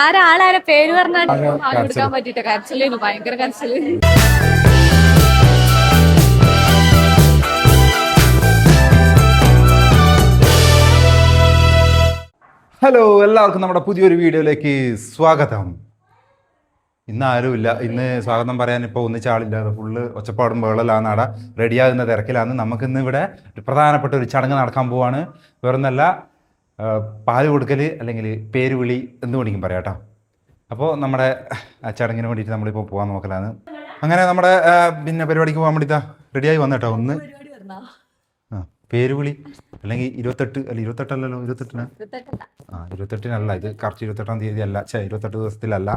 ആരാളാരെ പേര് പറഞ്ഞാൽ കൊടുക്കാൻ പറ്റിട്ട് കരച്ചിലേനു, ഭയങ്കര കരച്ചില്. ഹലോ, എല്ലാവർക്കും നമ്മുടെ പുതിയൊരു വീഡിയോയിലേക്ക് സ്വാഗതം. ഇന്ന് ആരുമില്ല. ഇന്ന് സ്വാഗതം പറയാൻ ഇപ്പോൾ ഒന്നിച്ചാളില്ലാതെ ഫുള്ള് ഒച്ചപ്പാടും ബഹളലാണ്. അവിടെ റെഡിയാകുന്ന തിരക്കിലാണ്. നമുക്കിന്ന് ഇവിടെ ഒരു പ്രധാനപ്പെട്ട ഒരു ചടങ്ങ് നടക്കാൻ പോവാണ്. വേറൊന്നല്ല, പാല് കൊടുക്കൽ അല്ലെങ്കിൽ പേര് വിളി എന്ന് വേണമെങ്കിലും പറയാം കേട്ടോ. അപ്പോൾ നമ്മുടെ ചടങ്ങിന് വേണ്ടിയിട്ട് നമ്മളിപ്പോൾ പോകാൻ നോക്കലാണ്. അങ്ങനെ നമ്മുടെ പിന്നെ പരിപാടിക്ക് പോകാൻ വേണ്ടിയിട്ടാ റെഡിയായി വന്നേട്ടോ. ഒന്ന് പേര് വിളി അല്ലെങ്കിൽ 28 അല്ല 28അല്ലല്ലോ, 28 28നല്ല, ഇത് കറക്റ്റ് 28ആം തീയതി അല്ല, 28 ദിവസത്തിലല്ല.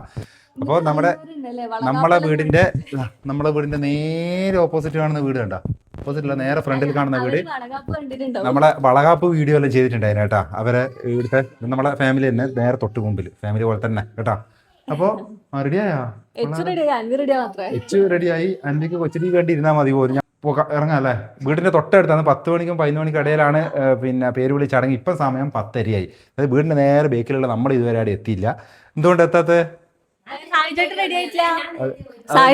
അപ്പോൾ നമ്മളെ വീടിന്റെ നേരെ ഓപ്പോസിറ്റ് കാണുന്ന വീട് കണ്ട, ഓപ്പോസിറ്റില്ല, നേരെ ഫ്രണ്ടിൽ കാണുന്ന വീട് നമ്മളെ വളകാപ്പ് വീഡിയോ എല്ലാം ചെയ്തിട്ടുണ്ടായിരുന്നു കേട്ടാ. അവരെ ഇവിടുത്തെ നമ്മളെ ഫാമിലി തന്നെ, നേരെ തൊട്ട് മുമ്പിൽ ഫാമിലി പോലെ തന്നെ കേട്ടാ. അപ്പോൾ റെഡിയായി. അൻവിക്ക് കൊച്ചിരി വേണ്ടി ഇരുന്നാൽ മതി പോലും. ഇറങ്ങാം അല്ലേ. വീടിൻ്റെ തൊട്ടടുത്താണ്. 10 മണിക്കും 11 മണിക്കും ഇടയിലാണ് പിന്നെ പേര് വിളി ചടങ്ങ്. ഇപ്പം സമയം 10:30. അതായത് വീടിൻ്റെ നേരെ ബേക്കിലുള്ള നമ്മൾ ഇതുവരെ അവിടെ എത്തിയില്ല. എന്തുകൊണ്ട് എത്താത്തത്?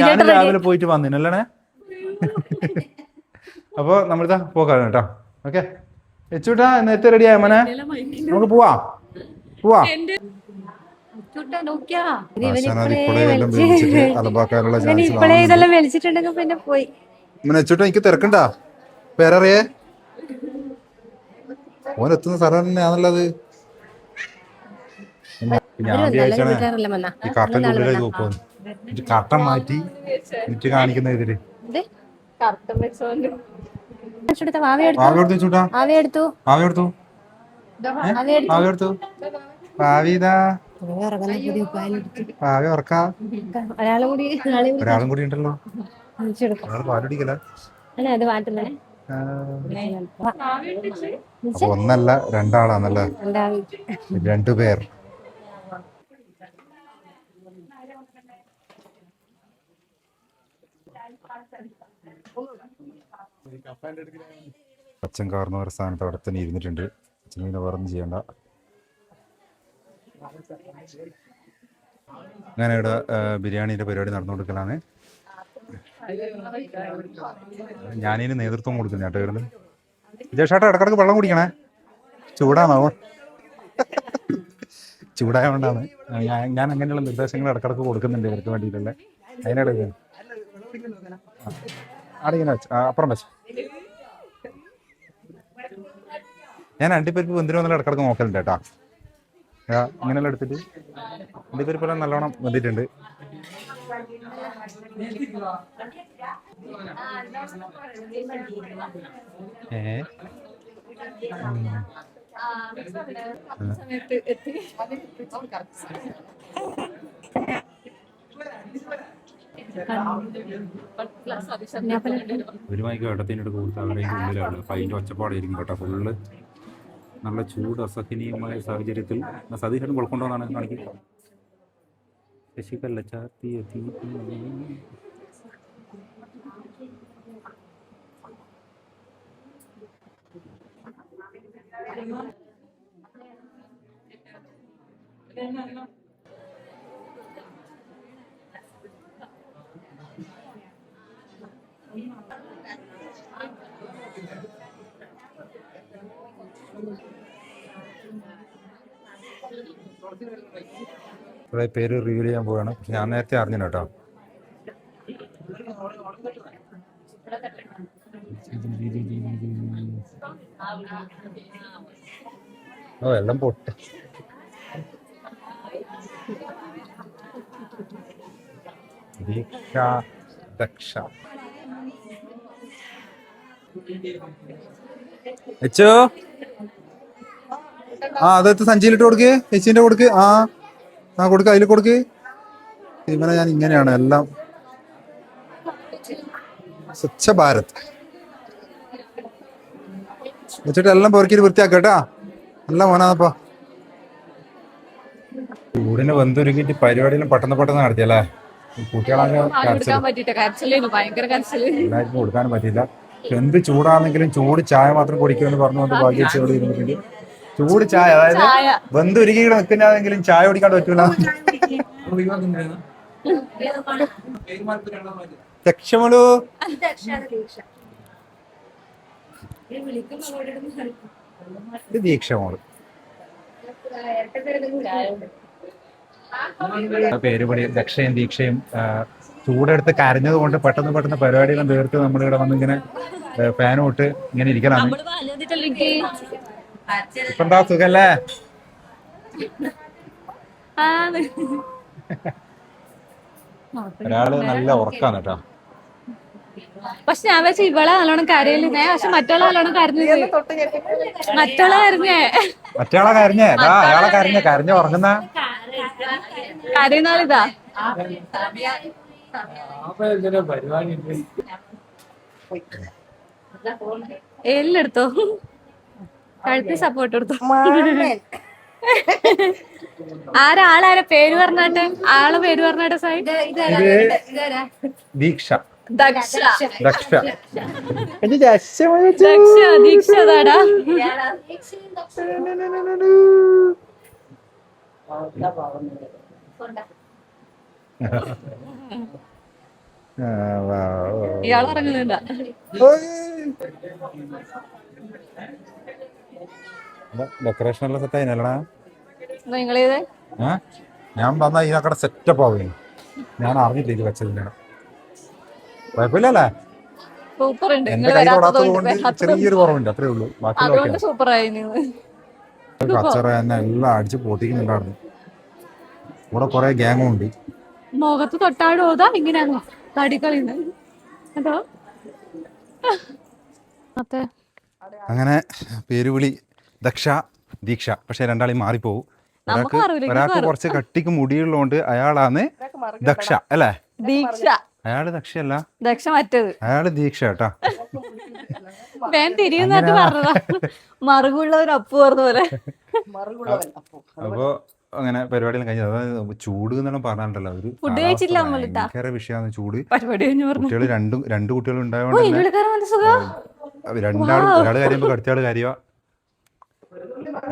ഞാൻ രാവിലെ പോയിട്ട് വന്നിനല്ലേ. അപ്പോൾ നമ്മളിതാ പോകാം കേട്ടോ. ഓക്കെ എച്ചൂട്ടാ, നേരത്തെ റെഡി ആയ മോനെ, നമുക്ക് പോവാ. നെച്ചൂട്ടാ, എനിക്ക് തിരക്കണ്ടാ. പേരറിയേ ഓൻ എത്തുന്ന സ്ഥലം തന്നെയാണല്ലത്. ഞാൻ വിചാരിച്ചാണ് ഈ കർട്ടൻ്റെ ഉള്ളിലേക്ക് നോക്കും. കർട്ടൻ മാറ്റി എന്നിട്ട് കാണിക്കുന്ന ഇതില് ഒരാളും കൂടി ഉണ്ടല്ലോ. പാലുടിക്കല ഒന്നല്ല, രണ്ടാളാണല്ലേ, 2 പേർ. അച്ഛൻ കാർന്ന ഒരു സ്ഥാനത്ത് അവിടെ തന്നെ ഇരുന്നിട്ടുണ്ട്. അച്ഛൻ പിന്നെ വേറൊന്നും ചെയ്യണ്ട. അങ്ങനെ ഇവിടെ ബിരിയാണിയുടെ പരിപാടി നടന്നുകൊടുക്കലാണ്. ഞാനിതിന് നേതൃത്വം കൊടുക്കുന്നു ചേട്ടാ. ഇവിടുന്ന് ജേഷേട്ടാ, ഇടക്കിടക്ക് വെള്ളം കുടിക്കണേ. ചൂടാണോ? ചൂടായതുകൊണ്ടാണ്. ഞാൻ അങ്ങനെയുള്ള നിർദ്ദേശങ്ങൾ ഇടക്കിടക്ക് കൊടുക്കുന്നുണ്ട് ഇവർക്ക് വേണ്ടിയിട്ടുള്ള. അതിനിടയിൽ ആടിങ്ങനെ വെച്ച് അപ്പുറം വെച്ച് ഞാൻ അണ്ടിപ്പരിപ്പ് വെന്തിരുവെന്നുള്ള ഇടക്കിടക്ക് നോക്കലുണ്ട് കേട്ടാ. ഇങ്ങനെല്ലാം എടുത്തിട്ട് അണ്ടിപ്പരിപ്പെല്ലാം നല്ലോണം വെന്തിട്ടുണ്ട്. ഒരു മൈക്ക് ഇടത്തിനോട് കൊടുത്ത് അവരുടെ ഉള്ളിലാണ്. അപ്പം അതിൻ്റെ ഒച്ചപ്പാടായിരിക്കും കേട്ടോ. ഫുള്ള് നല്ല ചൂട്, അസഹനീയമായ സാഹചര്യത്തിൽ സതീശനും കൊളക്കൊണ്ടോന്നാണ് കാണിക്കുക. ശശികല്ല ചാത്തി എത്തി. ഇവിടെ പേര് റിവീൽ ചെയ്യാൻ പോവുകയാണ്. പക്ഷെ ഞാൻ നേരത്തെ അറിഞ്ഞു കേട്ടോ. ഓ, എല്ലാം പൊട്ട്. എച്ചോ, അതെടുത്ത് സഞ്ചിയിലിട്ട് കൊടുക്ക്. ചേച്ചീൻ്റെ കൊടുക്ക്. കൊടുക്ക്, അതിൽ കൊടുക്ക്. ഇവനെ ഞാൻ ഇങ്ങനെയാണ് എല്ലാം. സ്വച്ഛ ഭാരത് വെച്ചിട്ട് എല്ലാം പൊറുക്കിട്ട് വൃത്തിയാക്കട്ടാ. എല്ലാം മോനാന്നപ്പോ ചൂടിന് വെന്തൊരുക്കിട്ട് പരിപാടിയെല്ലാം പെട്ടെന്ന് നടത്തിയല്ലേ. എല്ലാവർക്കും കൊടുക്കാനും പറ്റില്ല. എന്ത് ചൂടാണെങ്കിലും ചൂട് ചായ മാത്രം കുടിക്കുമെന്ന് പറഞ്ഞു കൊണ്ട് ഭാഗ്യച്ചോട് ഇരുന്നിട്ടുണ്ട്. ചൂട് ചായ, അതായത് ചായ. ബന്ധു ഒരുക്കി നിൽക്കുന്നതെങ്കിലും ചായ കുടിക്കാണ്ട് പറ്റൂല. ദക്ഷമളു ഇത് ദീക്ഷമോള് പേരുപടി ദക്ഷയും ദീക്ഷയും ചൂടെടുത്ത് കരഞ്ഞത് കൊണ്ട് പെട്ടെന്ന് പെട്ടെന്ന് പരിപാടികളും തീർത്ത് നമ്മളിവിടെ വന്ന് ഇങ്ങനെ ഫാനും ഇട്ട് ഇങ്ങനെ ഇരിക്കലാണ്. ഇപ്പൊ എന്താ സുഖല്ലേ? ഒരാള് നല്ല ഉറക്കാണ് കേട്ടോ. പക്ഷെ ഞാൻ വെച്ച ഇവളെ നല്ലോണം കരയില്ലേ, പക്ഷെ മറ്റുള്ള നല്ലോണം കരഞ്ഞത്. മറ്റുള്ള കരഞ്ഞേ അയാളെ കരഞ്ഞ ഉറങ്ങുന്ന കരയുന്നാളിതാ. എല്ലെടുത്തോ, കഴുത്തി സപ്പോർട്ട് എടുത്തോ. ആരാളാരെ പേര് പറഞ്ഞാട്ടെ, ആളെ പേര് പറഞ്ഞാട്ടെ സായി. ദീക്ഷ ദക്ഷ. ദക്ഷ ദീക്ഷ അതാടാ. ഇയാൾ ഇറങ്ങുന്നുണ്ട. ഡെക്കറേഷൻ എല്ലാം സെറ്റ് ആയില്ലടാ. നിങ്ങളേത് ഞാൻ വന്ന ഇതിനക്കടെ സെറ്റപ്പ് ആവുകയാണ്. ഞാൻ അറിഞ്ഞില്ല ഇത് വെച്ചതിന്റെ. കുഴപ്പമില്ലല്ലേ? സൂപ്പർ ഉണ്ട്. എന്റെ കൈ തൊടാത്തത് കൊണ്ട് ചെറിയൊരു കുറവുണ്ട്, അത്രേ ഉള്ളൂ. ബാക്കി സൂപ്പർ ആയി. കച്ചറ തന്നെ എല്ലാം അടിച്ച് പൊട്ടിക്കുന്നുണ്ടായിരുന്നു. ഇവിടെ കുറെ ഗ്യാങ്ങും ഉണ്ട്. മുഖത്ത് തൊട്ടാടോതാ ഇങ്ങനെയാണോ തടിക്കളിന്ന് അതോ? അങ്ങനെ പേരുവിളി ദക്ഷ ദീക്ഷ. പക്ഷെ രണ്ടാളെയും മാറിപ്പോവും. ഒരാൾക്ക് കുറച്ച് കട്ടിക്ക് മുടിയുള്ളതുകൊണ്ട് അയാളാണ് ദക്ഷ അല്ലേ? ദീക്ഷ. അയാള് ദക്ഷയല്ല, ദക്ഷ മറ്റേത്. അയാള് ദീക്ഷ കേട്ടാ. വേൻ തിരിയുന്നിട്ട് പറഞ്ഞതാ, മറുകുള്ളവൻ അപ്പു പറഞ്ഞ പോലെ. അപ്പൊ അങ്ങനെ പരിപാടിയെല്ലാം കഴിഞ്ഞത്. അതായത് ചൂട് എന്നെല്ലാം പറഞ്ഞിട്ടുണ്ടല്ലോ, ഒരു ഫുഡ് കഴിച്ചില്ല ഭയങ്കര വിഷയമാണ് ചൂട്. കുട്ടികൾ രണ്ട് കുട്ടികൾ ഉണ്ടായതുകൊണ്ട് ഒരാള് കാര്യമ്പോ അടുത്തയാള് കാര്യമാ.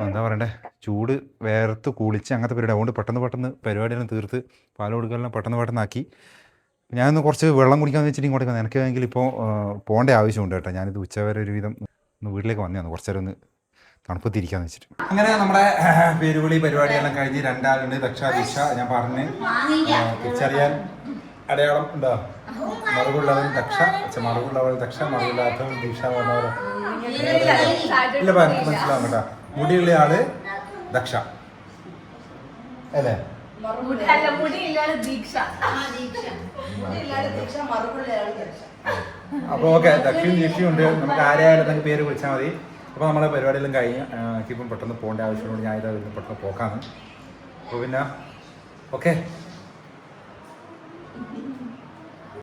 എന്താ പറയണ്ടേ, ചൂട് വേർത്ത് കുളിച്ച് അങ്ങനത്തെ പരിപാടി. അതുകൊണ്ട് പെട്ടെന്ന് പരിപാടിയെല്ലാം തീർത്ത് പാൽ കൊടുക്കലെല്ലാം പെട്ടെന്ന് ആക്കി. ഞാനൊന്ന് കുറച്ച് വെള്ളം കുടിക്കാമെന്ന് വെച്ചിട്ട് ഇങ്ങോട്ടേക്ക് വന്നു. എനിക്കാണെങ്കിൽ ഇപ്പോൾ പോകേണ്ട ആവശ്യമുണ്ട് കേട്ടോ. ഞാനിത് ഉച്ചവരെ ഒരുവിധം ഒന്ന് വീട്ടിലേക്ക് വന്നതാണ്, കുറച്ച് നേരം ഒന്ന് തണുപ്പത്തിരിക്കാന്ന് വെച്ചിട്ട്. അങ്ങനെ നമ്മുടെ പേരുവിളി പരിപാടിയെല്ലാം കഴിഞ്ഞ് രണ്ടാളുണ്ട്, ദക്ഷ ദീക്ഷ. ഞാൻ പറഞ്ഞ് തിരിച്ചറിയാൻ അടയാളം ഉണ്ടോ? മറുകുള്ളവൻ ദക്ഷ, മറുകുള്ളവൻ ദക്ഷ, മറുകുള്ളാത്തവൻ ദീക്ഷ പറഞ്ഞ പോലെ. ഇല്ല, മനസ്സിലാവും കേട്ടോ. മുടിയുള്ള ആള് ദക്ഷ അല്ലേ? അപ്പൊ ഓക്കെ, ദക്ഷയും ദീക്ഷയും ഉണ്ട്. നമുക്ക് ആരെയായാലും എന്തെങ്കിലും പേര് വിളിച്ചാൽ മതി. അപ്പോൾ നമ്മളെ പരിപാടിയെല്ലാം കഴിഞ്ഞ് ഇപ്പം പെട്ടെന്ന് പോകേണ്ട ആവശ്യമുണ്ട്. ഞാൻ ഇതാ പെട്ടെന്ന് പോക്കാണ്. അപ്പോൾ പിന്നെ ഓക്കെ.